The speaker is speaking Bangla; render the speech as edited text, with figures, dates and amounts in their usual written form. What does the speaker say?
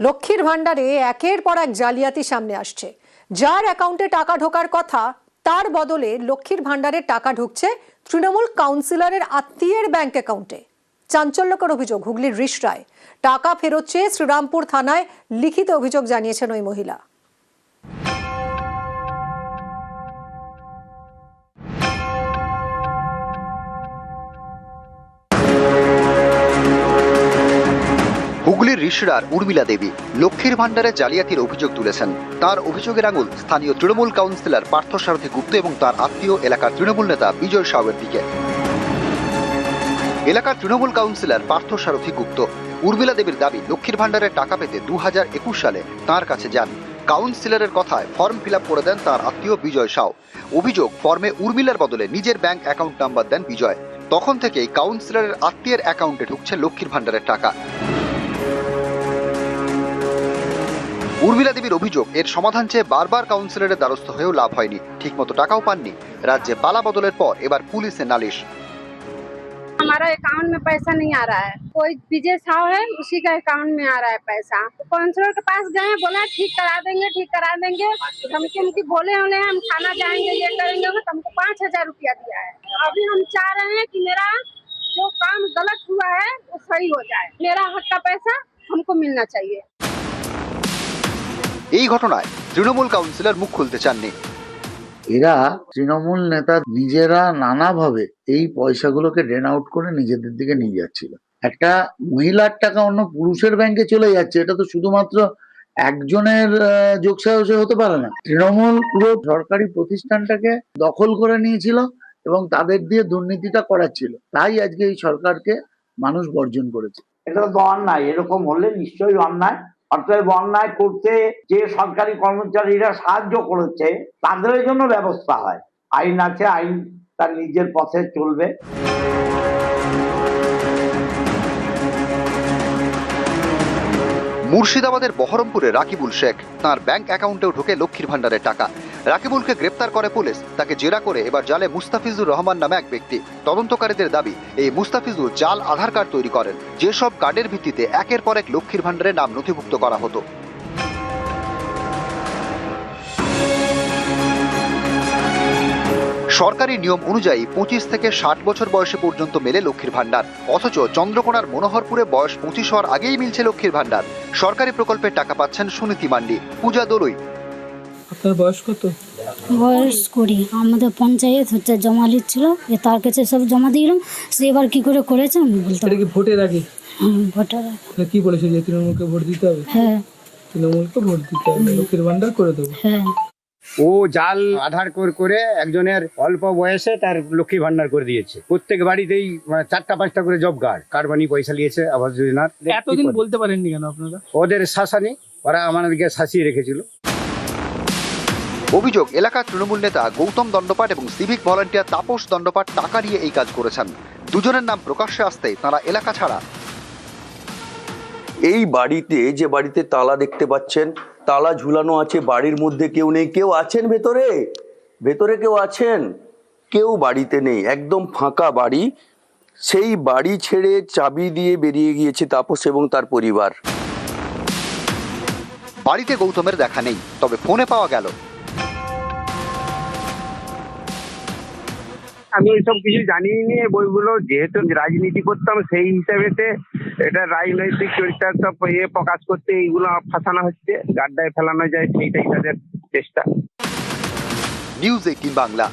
লক্ষ্মীর ভান্ডারে একের পর এক জালিয়াতি সামনে আসছে। যার অ্যাকাউন্টে টাকা ঢোকার কথা তার বদলে লক্ষ্মীর ভান্ডারে টাকা ঢুকছে তৃণমূল কাউন্সিলরের আত্মীয়ের ব্যাংক অ্যাকাউন্টে। চাঞ্চল্যকর অভিযোগ হুগলির রিষড়ায়। টাকা ফেরত চেয়ে শ্রীরামপুর থানায় লিখিত অভিযোগ জানিয়েছেন ওই মহিলা। হুগলির রিষড়ার উর্মিলা দেবী লক্ষ্মীর ভান্ডারে জালিয়াতির অভিযোগ তুলেছেন। তার অভিযোগের আঙুল স্থানীয় তৃণমূল কাউন্সিলর পার্থসারথী গুপ্ত এবং তার আত্মীয় এলাকার তৃণমূল নেতা বিজয় সাউয়ের দিকে। এলাকার তৃণমূল কাউন্সিলর পার্থসারথী গুপ্ত উর্মিলা দেবীর দাবি, লক্ষ্মীর ভান্ডারের টাকা পেতে 2021 সালে তাঁর কাছে যান। কাউন্সিলরের কথায় ফর্ম ফিল আপ করে দেন তার আত্মীয় বিজয় সাউ। অভিযোগ, ফর্মে উর্মিলার বদলে নিজের ব্যাংক অ্যাকাউন্ট নাম্বার দেন বিজয়। তখন থেকেই কাউন্সিলরের আত্মীয়ের অ্যাকাউন্টে ঢুকছে লক্ষ্মীর ভান্ডারের টাকা। উর্মিলা দেবীর অভিযোগ, এর সমাধান চেয়ে বারবার কাউন্সিলরের দ্বারস্থ হয়েও লাভ হয়নি, ঠিকমতো টাকাও পাননি। রাজ্যে পালা বদলের পর এবার পুলিশে নালিশ। हमारा अकाउंट में पैसा नहीं आ रहा है, कोई विजय साहू है उसी का अकाउंट में आ रहा है पैसा। काउंसलर के पास गए, बोला ठीक करा देंगे ठीक करा देंगे। धमकी बोले हम थाना जाएंगे ये करेंगे, तो हमको 5,000 रुपया दिया है। अभी हम चाह रहे हैं कि मेरा जो काम गलत हुआ है वो सही हो जाए, मेरा हक का पैसा हमको मिलना चाहिए। এই ঘটনায় তৃণমূল কাউন্সিলর মুখ খুলতে চাননি। এরা তৃণমূল নেতা নিজেরা নানাভাবে এই পয়সাগুলোকে ড্রেন আউট করে নিজেদের দিকে নিয়ে যাচ্ছিল। একটা মহিলার টাকা অন্য পুরুষের ব্যাংকে চলে যাচ্ছে, এটা তো শুধুমাত্র একজনের যোগসাজশে হতে পারে না। তৃণমূল পুরো সরকারি প্রতিষ্ঠানটাকে দখল করে নিয়েছিল এবং তাদের দিয়ে দুর্নীতিটা করাচ্ছিল। তাই আজকে এই সরকারকে মানুষ বর্জন করেছে। এটা তো অন্যায়, এরকম হলে নিশ্চয়ই অন্যায়। অতএব অন্যায় করতে যে সরকারি কর্মচারীরা সাহায্য করেছে তাদের জন্য ব্যবস্থা হয়। আইন আছে, আইন তার নিজের পথে চলবে। মুর্শিদাবাদের বহরমপুরে রাকিবুল শেখ, তার ব্যাংক অ্যাকাউন্টেও ঢোকে লক্ষ্মীর ভান্ডারের টাকা। রাকিবুলকে গ্রেপ্তার করে পুলিশ, তাকে জেরা করে এবার জালে মুস্তাফিজুর রহমান নামে এক ব্যক্তি। তদন্তকারীদের দাবি, এই মুস্তাফিজুর জাল আধার কার্ড তৈরি করেন, যেসব কার্ডের ভিত্তিতে একের পর এক লক্ষ্মীর ভান্ডারের নাম নথিভুক্ত করা হতো। সরকারি নিয়ম অনুযায়ী 25 থেকে 60 বছর বয়সে পর্যন্ত মেলে লক্ষ্মীর ভান্ডার, অথচ চন্দ্রকোনার মনোহরপুরে বয়স 25 হওয়ার আগেই মিলছে লক্ষ্মীর ভান্ডার। সরকারি প্রকল্পের টাকা পাচ্ছেন সুনীতি মান্ডি, পূজা দোলই। আপনার বয়স কত? বয়স 20। আমাদের পঞ্চায়েত হচ্ছে জমা লিখছিল, তার কাছে সব জমা দিলাম। সে এবার কি করে করেছে আমি বলতে এটা কি ভোটের আগে? ভোটার কি বলেছে যে তৃণমূলকে ভোট দিতে হবে? হ্যাঁ, তৃণমূলকে ভোট দিতে হবে, লক্ষ্মীর ভান্ডার করে দেবো। হ্যাঁ। ও জাল আধার করে একজনের অল্প বয়সে তার লক্ষ্মী ভান্ডার করে দিয়েছে। প্রত্যেক বাড়িতেই 4টা-5টা করে জব কার্ড বানিয়ে পয়সা নিয়েছে আবাস যোজনার। এতদিন বলতে পারেননি কেন আপনারা? ওদের শাসানি, ওরা আমাদেরকে শাসিয়ে রেখেছিল। অভিযোগ, এলাকার তৃণমূল নেতা গৌতম দণ্ডপাট এবং সিভিক ভলান্টিয়ার তাপস দণ্ডপাট টাকা নিয়ে এই কাজ করেছেন। দুজনের নাম প্রকাশ্যে আসতেই তারা এলাকা ছাড়া। এই বাড়িতে, যে বাড়িতে তালা দেখতে পাচ্ছেন, তালা ঝুলানো আছে, বাড়ির মধ্যে কেউ নেই। কেউ আছেন ভেতরে? ভেতরে কেউ আছেন? কেউ বাড়িতে নেই, একদম ফাঁকা বাড়ি। সেই বাড়ি ছেড়ে চাবি দিয়ে বেরিয়ে গিয়েছে তাপস এবং তার পরিবার। বাড়িতে গৌতমের দেখা নেই, তবে ফোনে পাওয়া গেল। আমি এইসব কিছু জানিনি। বইগুলো যেহেতু রাজনীতি করতাম, সেই হিসাবেতে এটা রাজনৈতিক চরিত্র সব প্রকাশ করতে এইগুলো ফাঁসানো হচ্ছে, গাড্ডায় ফেলানো যায়, সেইটাই তাদের চেষ্টা। নিউজ 18 বাংলা।